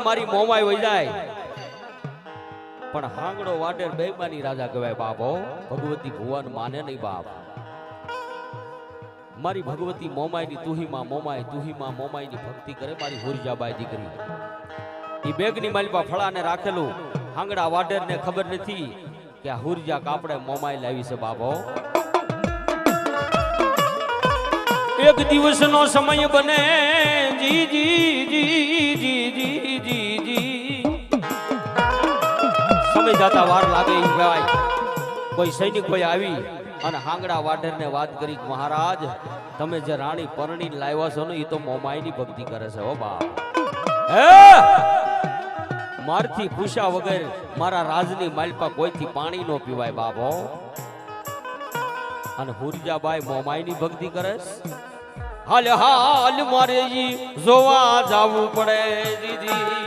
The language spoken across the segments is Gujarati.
મારી મોમાઈ વઈ જાય પણ હાંગડો વાટેર બેમાની રાજા કહેવાય બાપો ભગવતી ભુવન માને નહીં બાપ મારી ભગવતી મોમાઈની તુહીમાં મોમાઈની ભક્તિ કરે મારી હુરજાબાઈ દીકરી ઈ બેગની માલપા ફળાને રાખેલું હાંગડા વાટેર ને ખબર નથી કે આ હુરજા કાપડે મોમાઈ લાવી છે બાપો એક દિવસનો સમય બને જી જી જી જી જી જી જી સમય જાતા વાર લાગે ઈ ભાઈ કોઈ સૈનિક કોઈ આવી અને હાંગડા વાઢેરને વાત કરી મહારાજ તમે જે રાણી પરણી લાવ્યા છો ને એ તો મોમાઈની ભક્તિ કરે છે હો બાપ મારથી પૂછ્યા વગર મારા રાજની માલપા કોઈથી પાણી નો પીવાય બાપો અને હુરજાબાઈ મોમાઈની ભક્તિ કરે હાલ હાલ મારે જી જોવા જાવું પડે દીદી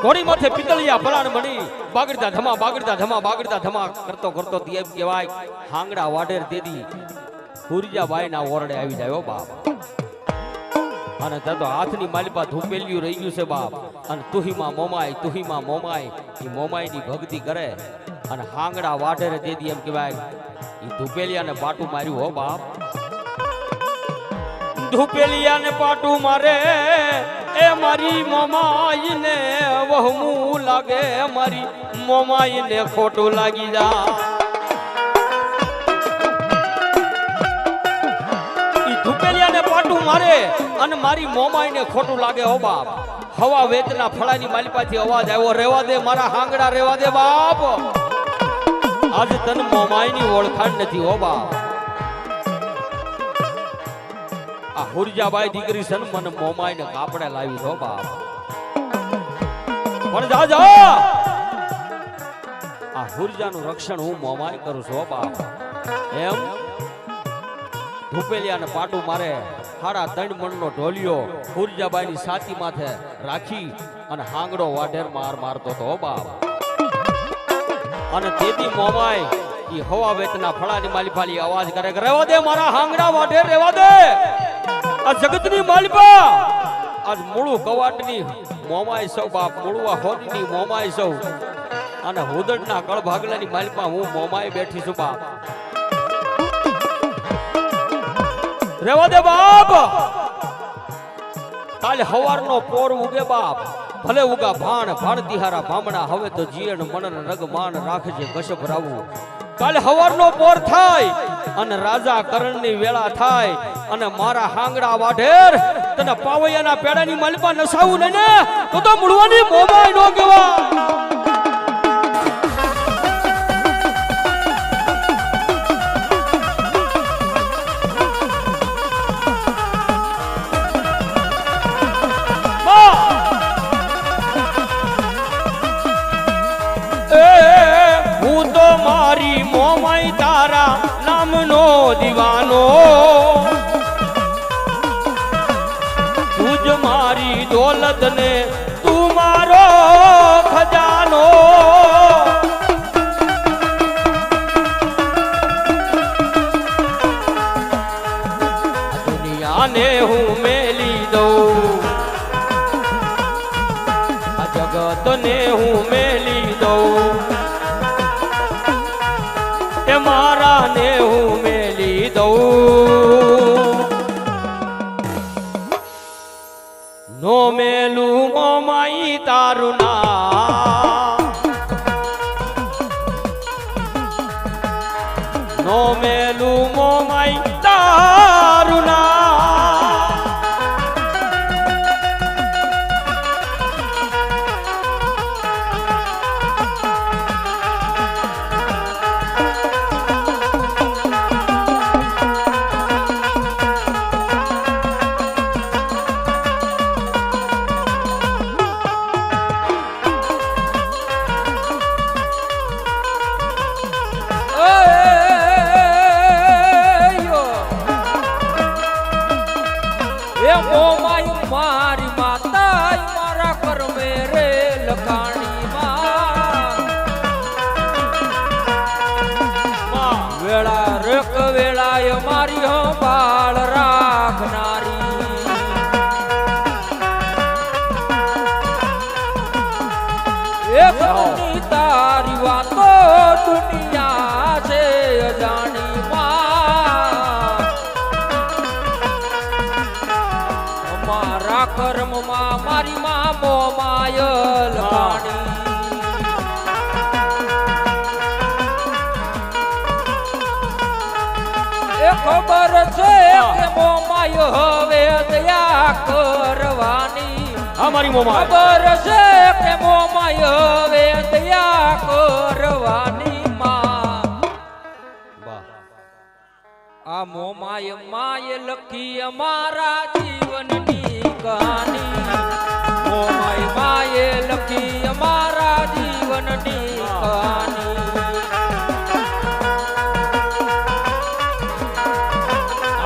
ઘોડી માથે પિતળિયા પલાણ મણી બાગડતા ધમા કરતો કરતો એમ કહેવાય હાંગડા વાઢેર દેદી હુરજાબાઈ ના ઓરડે આવી જાય બાપ અને તે તો હાથની માલિપા ધૂપેલિયું રહી ગયું છે બાપ અને તુહીમાં મોમાઈ એ મોમાઈની ભક્તિ કરે અને હાંગડા વાઢેર દેદી એમ કહેવાય એ ધૂપેલિયાને પાટું માર્યું હો બાપ ધૂપેલિયાને પાટું મારે એ મારી મોમાઈને વહમું લાગે મારી મોમાઈને ખોટું લાગી જા ઈ ધૂપેલિયાને પાટું મારે અને મારી મોમાઈને ખોટું લાગે હો બાપ હવા વેતના ફળાની માલિપાથી અવાજ આવ્યો રેવા દે મારા હાંગડા રેવા દે બાપ આજે તને મોમાઈની ઓળખાણ નથી હો બાપ આ હુરજાબાઈ દીકરી સન મને મોમાઈને કાપડે લાવી હો બાપ પણ જા આ હુરજાનું રક્ષણ હું મોમાઈ કરું છું હો બાપ એમ ધૂપેલિયાને પાટું મારે હારા 3 મણનો ઢોલિયો હુરજાબાઈની છાતી માથે રાખી અને હાંગડો વાઢેર મારતો તો હો બાપ અને તેથી મોમાઈ ઈ હવા વેતના ફળાની માલિફાલી અવાજ કરે રેવા દે મારા હાંગડા વાઢેર રેવા દે આ જગતની માલિપા આજ મૂળું કવાટની મોમાઈ સૌ બાપ મૂળવા હોદની મોમાઈ સૌ અને હુદડના કળ ભાગલાની માલિપા હું મોમાઈ બેઠી છું બાપ રેવા દે બાપ કાલે હવારનો પોર ઉગે બાપ ભલે ઉગા ભાણ તિહારા ભામણા હવે તો જીયણ મનન રગ માન રાખજે કશપ રાવું કાલે હવારનો પોર થાય અને રાજા કરણની વેળા થાય અને મારા હાંગડા વાઢેર તને પાવૈયાના પેડાની માલિપા નસાવું ને તો મૂળવાની મોમાઈ નો કેવા મોમાઈ તારા નામનો દીવાનો તુજ મારી દોલત ને તું મારો ખજાનો દુનિયાને હું મેલી દઉં આ જગતને હું મેલી દઉં મારા ને હું મેલી દઉં નો મેલું મોમાઈ તારું નામ નો મેલું મોમાઈ તારું નામ મારી માતા મારા કર્મે રે લખાણી માં વેળા રેક વેળાય મારી બાળ રાખનારી જીવા તો દુનિયા છે અજાણી માં અમારા કર્મમાં મારી માં મોમાયલ પાણી એ ખબર છે કે મોમાય હવે દયા કરવાની અમારી મોમાય ખબર છે કે મોમાય હવે દયા કરવાની માં આ મોમાય માય લખી અમારા જીવનની કહાની મોમાય માય લખી અમારા જીવનની કહાની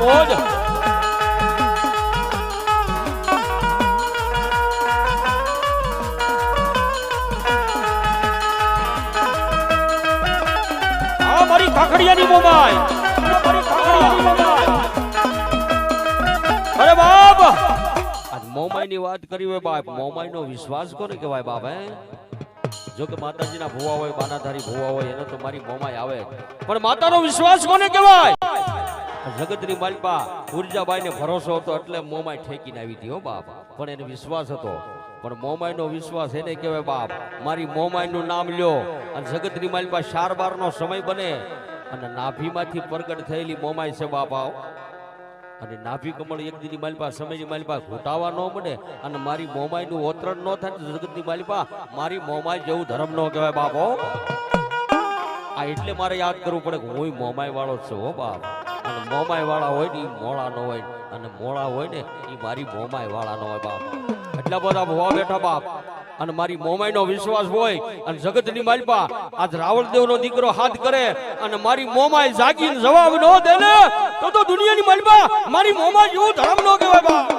મોજ મારી ખાખડિયાની મોમાય અરે બાપ આજ મોમાઈની વાત કરી હોય બાપ મોમાઈનો વિશ્વાસ કોને કહેવાય બાપ હે જો કે માતાજીના ભુવા હોય બાનાધારી ભુવા હોય એને તો મારી મોમાઈ આવે પણ માતાનો વિશ્વાસ કોને કહેવાય જગતની માલપા ઉર્જાબાઈ ને ભરોસો હતો એટલે મોમાઈ ઠેકીને આવી હતી હો બાપ પણ એને વિશ્વાસ હતો પણ મોમાઈનો વિશ્વાસ એને કહેવાય બાપ મારી મોમાઈનું નામ લ્યો અને જગતની માલપા 4-12 નો સમય બને અને નાભીમાંથી પ્રગટ થયેલી મોમાઈ છે બાપ આવ અને નાભી કમળ એક દીની માલપા સમયની માલપા ઘૂંટાવા ન મળે અને મારી મોમાઈનું ઓતરણ ન થાય જગતની માલપા મારી મોમાઈ જેવું ધર્મ ન કહેવાય બાપો આ એટલે મારે યાદ કરવું પડે કે હું મોમાઈ વાળો જ છું હો બાપ અને મોમાઈ વાળા હોય ને એ મોળા ન હોય અને મોળા હોય ને એ મારી મોમાઈ વાળા ન હોય બાપ એટલા બધા ભવા બેઠા બાપ અને મારી મોમાઈનો વિશ્વાસ હોય અને જગતની માલપા આજ રાવળદેવનો દીકરો હાથ કરે અને મારી મોમાઈ જાગીને જવાબ ન દે ને તો દુનિયાની માલપા મારી મોમાઈ જેવું ધર્મ ન કહેવાય બાપ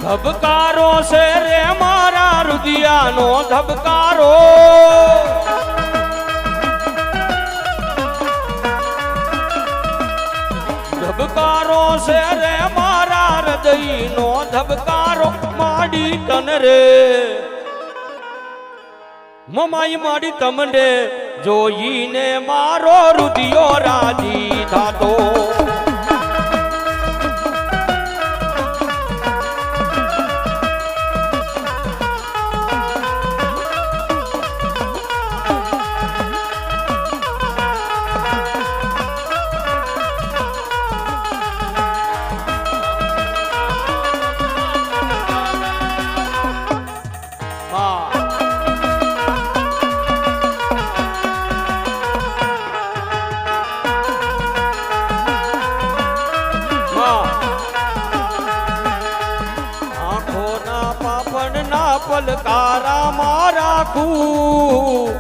ધબકારો છે રે મારા રુદિયાનો ધબકારો ધબકારો છે રે મારા હૃદયનો ધબકારો માડી તન રે મમાઈ માડી તમને જોઈને મારો રુદિયો રાજી થાતો પલકારા મારાખું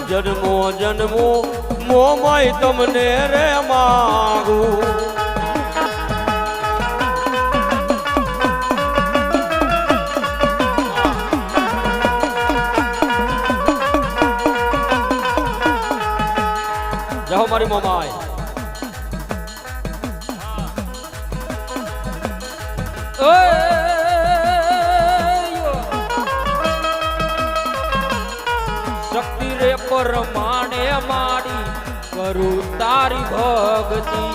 જન્મો જન્મો મોમાઈ તમને રે માગું જાઓ મારી મોમાઈ પરમાણે માડી કરું તારી ભક્તિ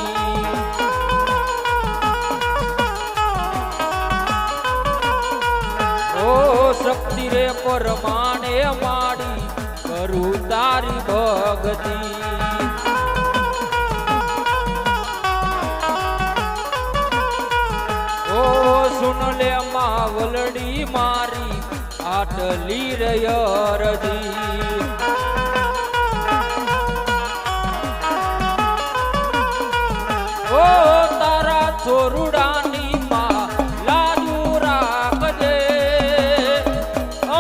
ઓ શક્તિ રે પરમાણે માડી કરું તારી ભક્તિ ઓ સુન લે માવલડી મારી આટલી રયરદી તારા ચોરુડાની માં લાજુ રાખજે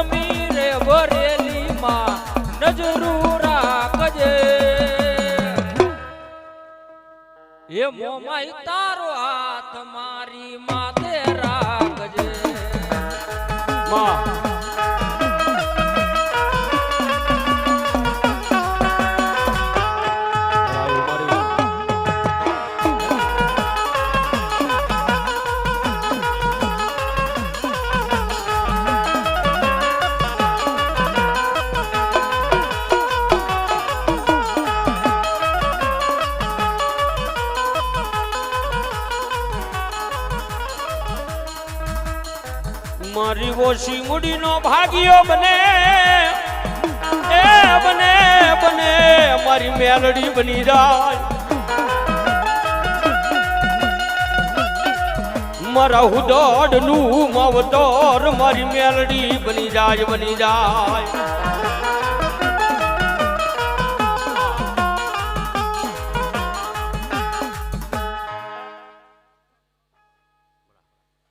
સમીરે ભરેલીમાં નજરું રાખજે એ મોમાઈ તારો હાથ મારી માથે રાખજે માં મારી ઓછી મૂડીનો ભાગ્યો બને એ બને બને મારી મેલડી બની જાય મારા હુદડનું માવતર મારી મેલડી બની જાય બની જાય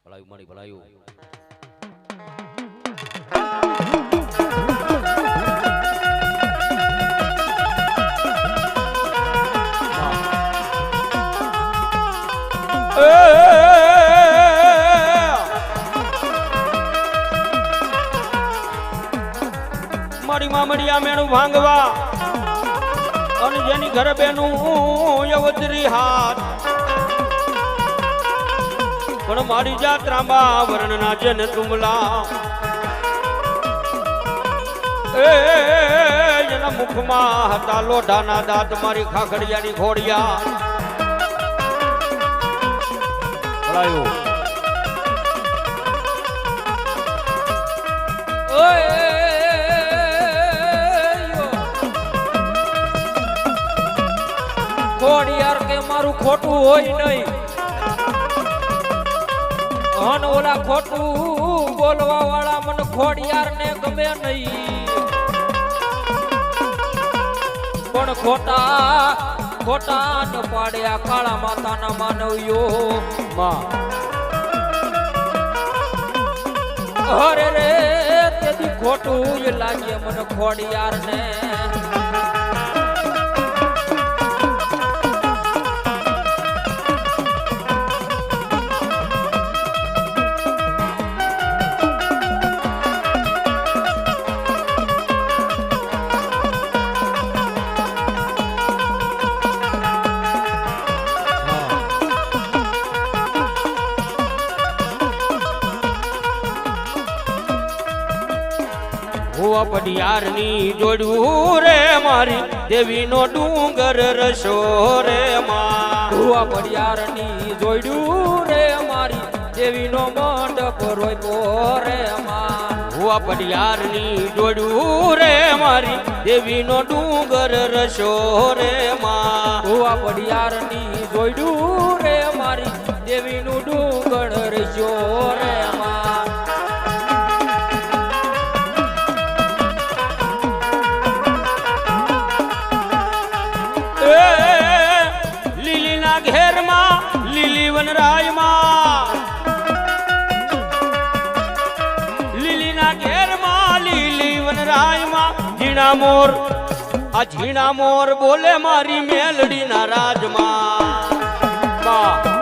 ભલાયું મારી ભલાયું મારી મામડિયા મેણું ભાંગવા અને જેની ઘરે બેનું યવતરી હાથ પણ મારી જાત રાંબા વર્ણના જન તુમલા એના મુખમાં હતા લોઢાના દાંત મારી ખાખડિયાની ઘોડિયા ભલાયું ખોડિયાર કે મારું ખોટું હોય નહીં અને ઓલા ખોટું બોલવા વાળા મને ખોડિયાર ને ગમે નહીં પણ ખોટા ન પાડ્યા કાળા માતાના માનવીઓ માં અરે રે તેથી ખોટું લાગે મને ખોડિયાર ને પડિયારની જોડ્યું રે મારી દેવીનો ડુંગર રસો રે માં પડિયારની જોડ્યું રે મારી દેવીનો મંડપ રોયપો રે માં પડિયારની જોડ્યું રે મારી દેવીનો ડુંગર રસો રે માં પડિયારની જોડ્યું રે મારી દેવીનું ડુંગર રસો રે માં લીલીના ઘેરમાં લીલી વનરાયમાં લીલીના ઘેરમાં લીલી વનરાયમાં ઝીણા મોર આ ઝીણા મોર બોલે મારી મેલડીના રાજમાં માં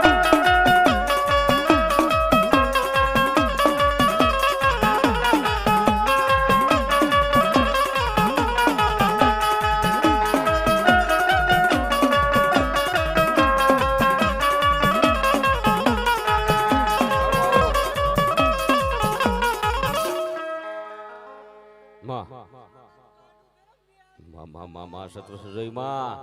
શત્રુ સજોઈમાં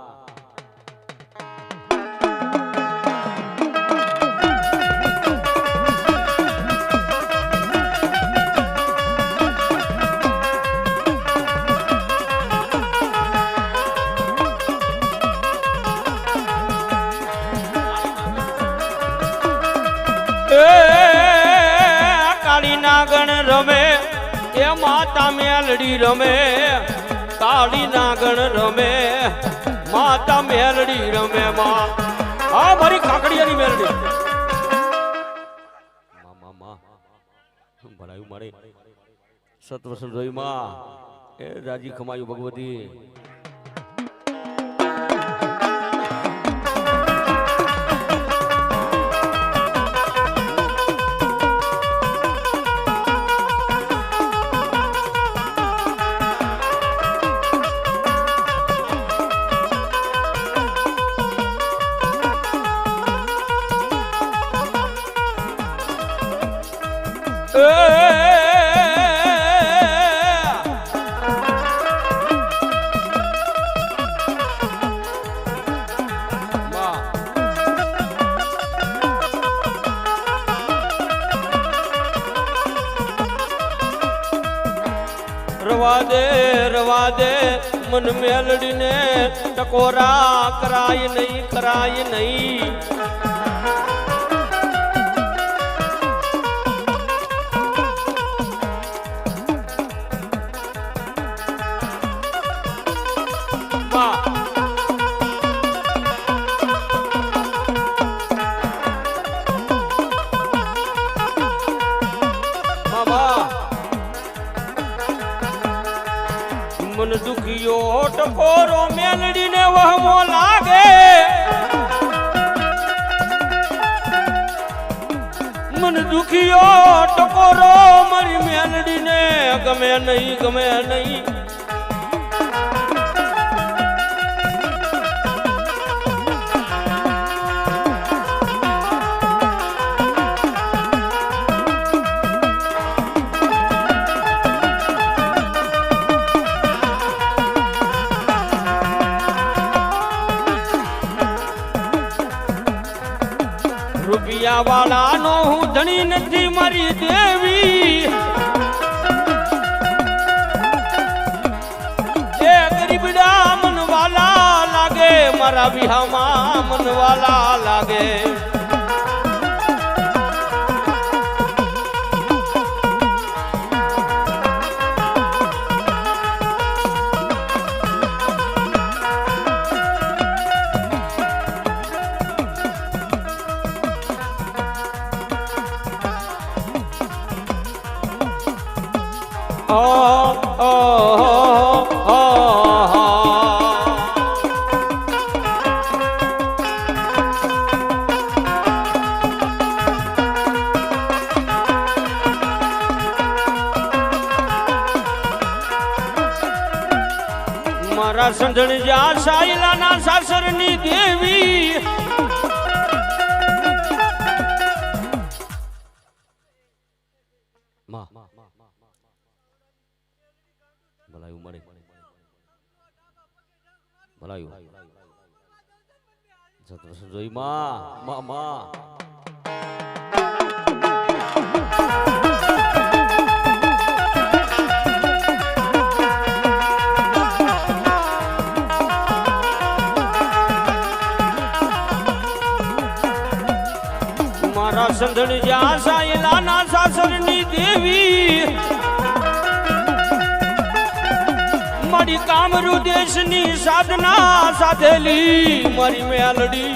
કાળી નાગણ રમે એ માતા મેલડી રમે કાળી નાગણ રમે માતા મેલડી રમે માં આ મારી કાકડિયાની મેલડી માં ભણાયું મારે સતવસન જોઈમાં એ રાજી ખમાયું ભગવતી રવા દે મન મેલડીને ટકોરા કરાય નહીં મન દુખિયો ટકોરો મેલડીને વહમો લાગે મન દુખિયો ટકોરો મારી મેલડીને ગમે નહીં રૂપિયા વાળાનો હું ધણી નથી મારી દેવી એ ગરીબડા મનવાલા લાગે મારા વિહામાં મનવાલા લાગે મારા સંધણ જા સાયલાના સાસરની દેવી ભલાયું જોઈ માં મારા સંધણ જા સાયલાના સાસરની દેવી મારી કામરૂ દેશની સાધના સાધેલી મારી મેલડી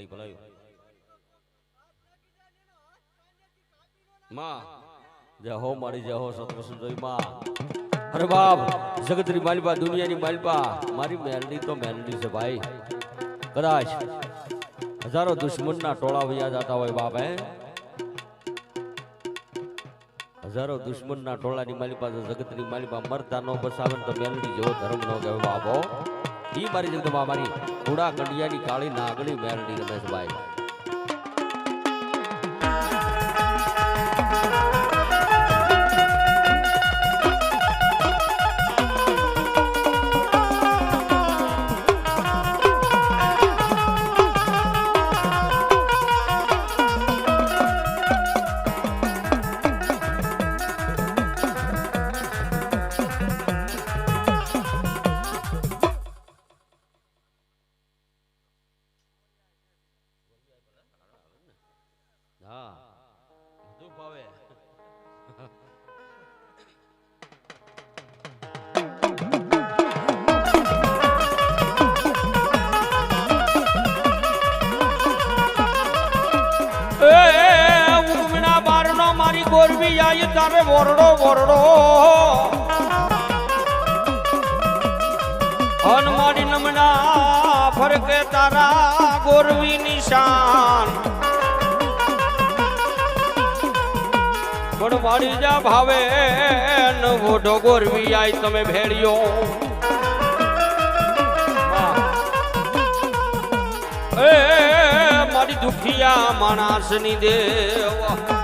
ભલાયું માં જય હો મારી જય હો સતવસન જોઈ માં અરે બાપ જગતની માલિપા દુનિયાની માલિપા મારી મેલડી તો મેલડી છે ભાઈ કદાચ હજારો દુશ્મનના ટોળા વયા જતા હોય બાપ હજારો દુશ્મનના ટોળાની માલિપા જગતની માલિપા મરતા નો બસાવે તો મેલડી જેવો ધર્મ નો કહેવાય બાપો ઈ મારી જગતમાં મારી ઘોડા કંડિયાની કાળી નાગણી મેલડી રમેશ ભાઈ ગોરવી આઈ તારે વરડો વરડો અન મારી નમના ફરકે તારા ગોરવી નિશાન પણ મારી જા ભાવે નવોઢો ગોરવી આઈ તમે ભેળ્યો એ મારી દુખિયા માણસની દેવ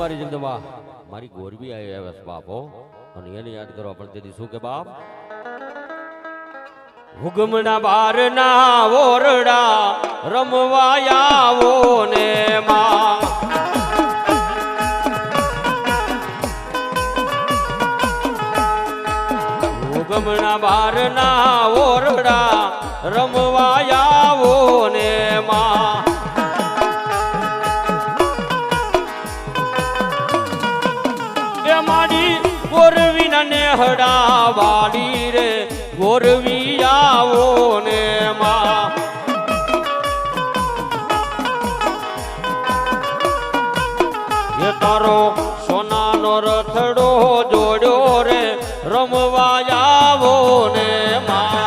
મારી જગદંબા મારી ગોરવી આવી આવે છે બાપો અને એને યાદ કરવા પણ તેથી શું કે બાપ હુગમના બારના ઓરડા રમવા આવો ને માં હુગમના બારના ઓરડા રમવા આવો ને માં મારી ગોરવી ને હડા વાડી રે ગોરવી આવો ને માં એ તારો સોનાનો રથડો જોડ્યો રે રમવા આવો ને માં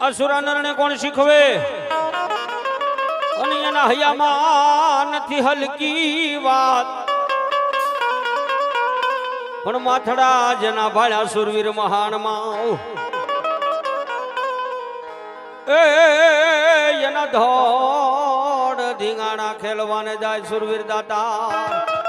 અસુરા નરને કોણ શીખવે અને એના હૈયામાં નથી હલકી વાત પણ માથડા જેના ભાળ્યા સુરવીર મહાનમાં એ એના ધોડ ધીંગાણા ખેલવાને જાય સુરવીર દાતા